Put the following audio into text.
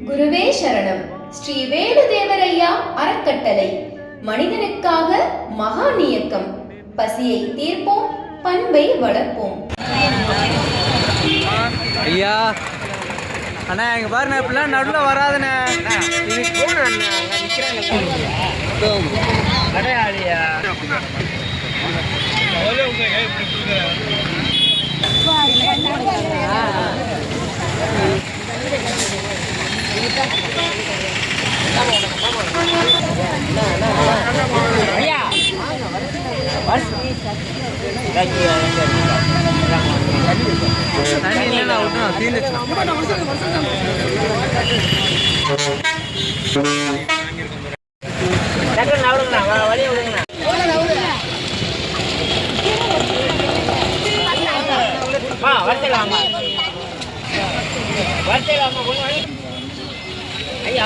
குருவே சரணம். ஸ்ரீ வேணுதேவரையா அறக்கட்டளை. மனிதனுக்காக மகான் இயக்கம். பசியை தீர்ப்போம், பண்பை வளர்ப்போம். ஐயா அண்ணா எங்க பாருண்ணா இப்பெல்லாம் நடுவில் வராதுண்ணே. தண்ணி இல்லைன்னா விட்டுனா தீர்ந்துச்சுண்ணா. ஐயா